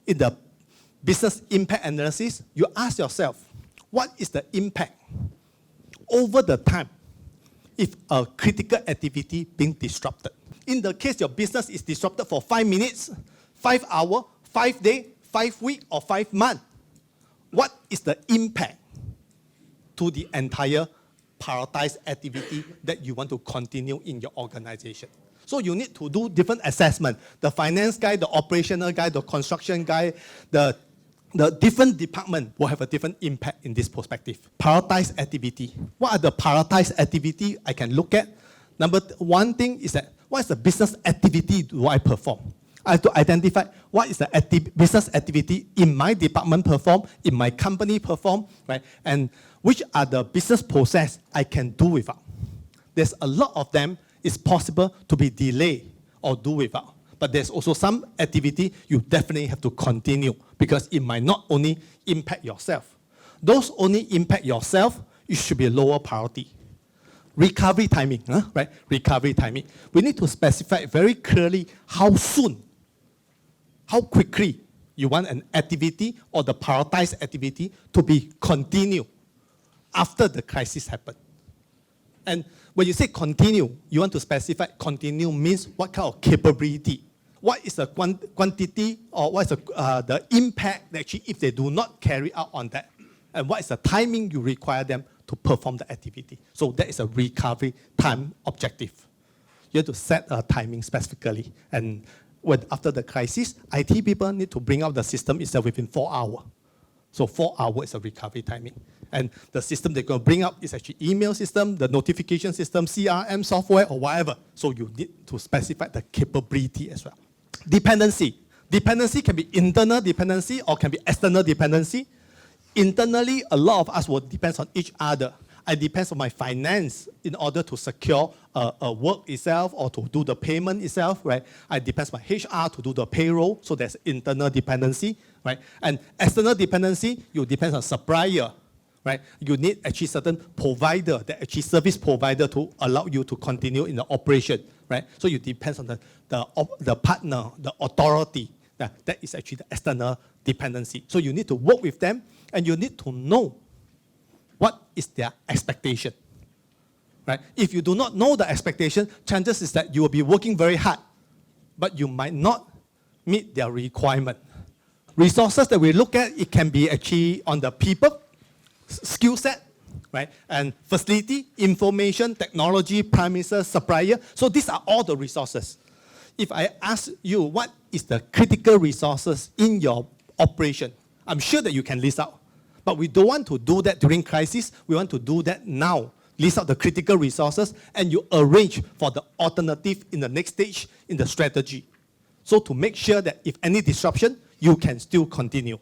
in the business impact analysis, you ask yourself, what is the impact over the time if a critical activity being disrupted? In the case your business is disrupted for 5 minutes, 5 hours, 5 days, 5 weeks, or 5 months, what is the impact to the entire prioritized activity that you want to continue in your organization? So you need to do different assessment. The finance guy, the operational guy, the construction guy, the different department will have a different impact in this perspective. Prioritized activity. What are the prioritized activity I can look at? Number one thing is that, what is the business activity do I perform? I have to identify what is the business activity in my department perform, in my company perform, right? And which are the business process I can do without. There's a lot of them is possible to be delayed or do without. But there's also some activity you definitely have to continue because it might not only impact yourself. Those only impact yourself, it should be a lower priority. Recovery timing, right? Recovery timing. We need to specify very clearly how soon, how quickly you want an activity or the prioritized activity to be continued after the crisis happened. And when you say continue, you want to specify continue means what kind of capability. What is the quantity or what is the impact that actually if they do not carry out on that? And what is the timing you require them to perform the activity? So that is a recovery time objective. You have to set a timing specifically. And after the crisis, IT people need to bring out the system itself within 4 hours. So 4 hours is a recovery timing. And the system they're going to bring up is actually email system, the notification system, CRM software, or whatever. So you need to specify the capability as well. Dependency. Dependency can be internal dependency or can be external dependency. Internally, a lot of us will depend on each other. I depend on my finance in order to secure work itself or to do the payment itself, right? I depend on my HR to do the payroll, so there's internal dependency, right? And external dependency, you depend on supplier, right? You need actually certain provider, the actually service provider to allow you to continue in the operation, right? So you depend on the partner, the authority. That is actually the external dependency. So you need to work with them and you need to know what is their expectation, right? If you do not know the expectation, chances is that you will be working very hard, but you might not meet their requirement. Resources that we look at, it can be actually on the people, skill set, right? And facility, information, technology, premises, supplier. So these are all the resources. If I ask you what is the critical resources in your operation, I'm sure that you can list out. But we don't want to do that during crisis. We want to do that now. List out the critical resources and you arrange for the alternative in the next stage in the strategy. So to make sure that if any disruption, you can still continue.